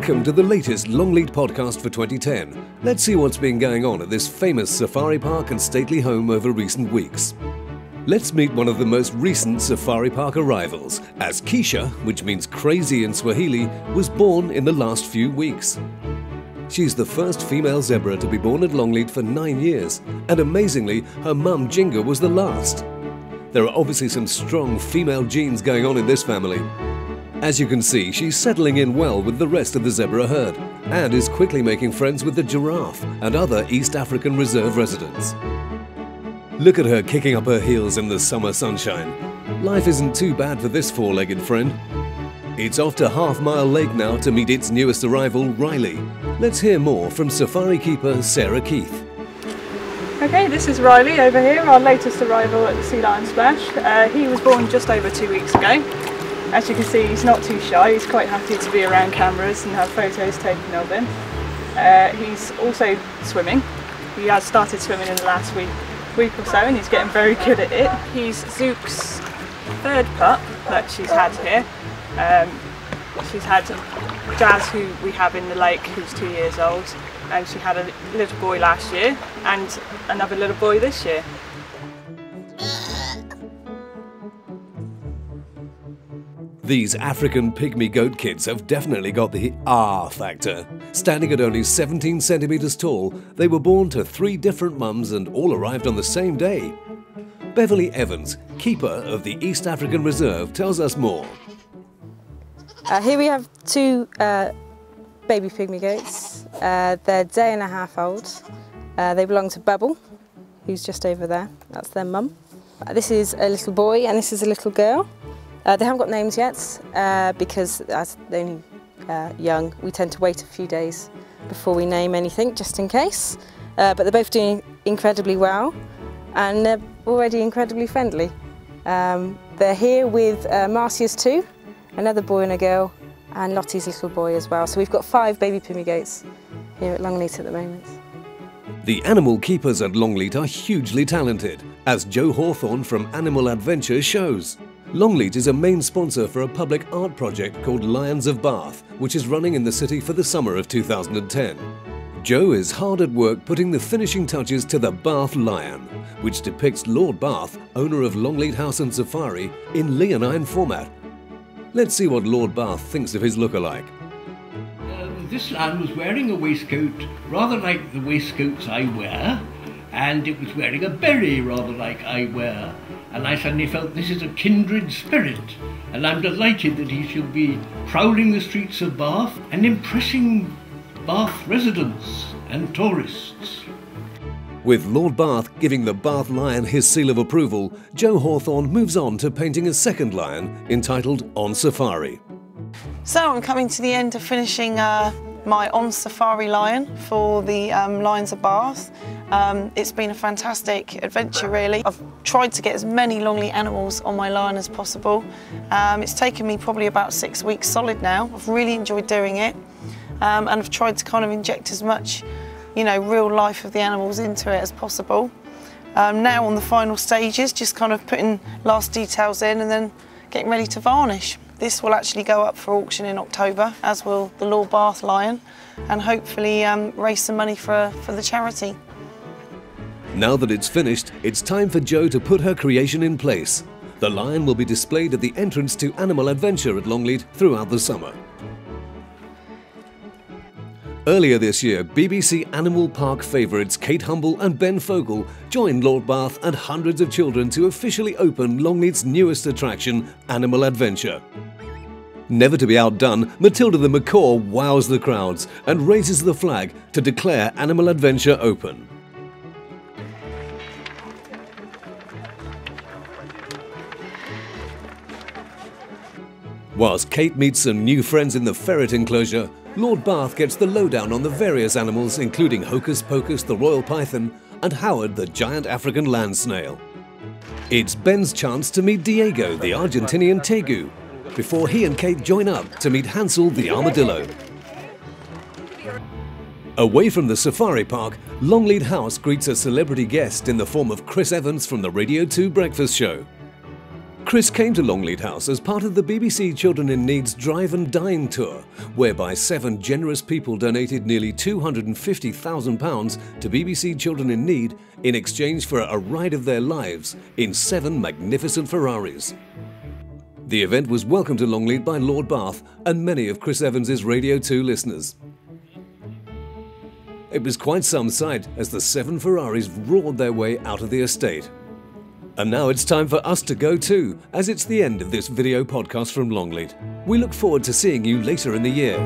Welcome to the latest Longleat podcast for 2010. Let's see what's been going on at this famous safari park and stately home over recent weeks. Let's meet one of the most recent safari park arrivals, as Keisha, which means crazy in Swahili, was born in the last few weeks. She's the first female zebra to be born at Longleat for 9 years, and amazingly, her mum Jinga was the last. There are obviously some strong female genes going on in this family. As you can see, she's settling in well with the rest of the zebra herd, and is quickly making friends with the giraffe and other East African reserve residents. Look at her kicking up her heels in the summer sunshine. Life isn't too bad for this four-legged friend. It's off to Half Mile Lake now to meet its newest arrival, Riley. Let's hear more from safari keeper Sarah Keith. Okay, this is Riley over here, our latest arrival at the Sea Lion Splash. He was born just over 2 weeks ago. As you can see, he's not too shy, he's quite happy to be around cameras and have photos taken of him. He's also swimming. He has started swimming in the last week or so, and he's getting very good at it. He's Zook's third pup that she's had here. She's had Jazz, who we have in the lake, who's 2 years old, and she had a little boy last year and another little boy this year. These African pygmy goat kids have definitely got the R factor. Standing at only 17 centimeters tall, they were born to 3 different mums and all arrived on the same day. Beverly Evans, keeper of the East African Reserve, tells us more. Here we have 2 baby pygmy goats. They're day and a half old. They belong to Bubble, who's just over there. That's their mum. This is a little boy and this is a little girl. They haven't got names yet because as they're only young, we tend to wait a few days before we name anything, just in case. But they're both doing incredibly well and they're already incredibly friendly. They're here with Marcia's 2, another boy and a girl, and Lottie's little boy as well. So we've got 5 baby pygmy goats here at Longleat at the moment. The animal keepers at Longleat are hugely talented, as Joe Hawthorne from Animal Adventure shows. Longleat is a main sponsor for a public art project called Lions of Bath, which is running in the city for the summer of 2010. Joe is hard at work putting the finishing touches to the Bath Lion, which depicts Lord Bath, owner of Longleat House and Safari, in leonine format. Let's see what Lord Bath thinks of his look-alike. This lion was wearing a waistcoat rather like the waistcoats I wear, and it was wearing a beret rather like I wear. And I suddenly felt this is a kindred spirit, and I'm delighted that he shall be prowling the streets of Bath and impressing Bath residents and tourists. With Lord Bath giving the Bath Lion his seal of approval, Joe Hawthorne moves on to painting a second lion entitled On Safari. So I'm coming to the end of finishing my On Safari lion for the Lions of Bath. It's been a fantastic adventure, really. I've tried to get as many Longleat animals on my lion as possible. It's taken me probably about 6 weeks solid now. I've really enjoyed doing it, and I've tried to kind of inject as much, real life of the animals into it as possible. Now on the final stages, just kind of putting last details in and then getting ready to varnish. This will actually go up for auction in October, as will the Lord Bath lion, and hopefully raise some money for the charity. Now that it's finished, it's time for Jo to put her creation in place. The lion will be displayed at the entrance to Animal Adventure at Longleat throughout the summer. Earlier this year, BBC Animal Park favourites Kate Humble and Ben Fogle joined Lord Bath and hundreds of children to officially open Longleat's newest attraction, Animal Adventure. Never to be outdone, Matilda the macaw wows the crowds and raises the flag to declare Animal Adventure open. Whilst Kate meets some new friends in the ferret enclosure, Lord Bath gets the lowdown on the various animals, including Hocus Pocus the royal python and Howard the giant African land snail. It's Ben's chance to meet Diego the Argentinian tegu, before he and Kate join up to meet Hansel the armadillo. Away from the safari park, Longleat House greets a celebrity guest in the form of Chris Evans from the Radio 2 breakfast show. Chris came to Longleat House as part of the BBC Children in Need's Drive and Dine tour, whereby 7 generous people donated nearly £250,000 to BBC Children in Need in exchange for a ride of their lives in 7 magnificent Ferraris. The event was welcomed to Longleat by Lord Bath and many of Chris Evans's Radio 2 listeners. It was quite some sight as the 7 Ferraris roared their way out of the estate. And now it's time for us to go too, as it's the end of this video podcast from Longleat. We look forward to seeing you later in the year.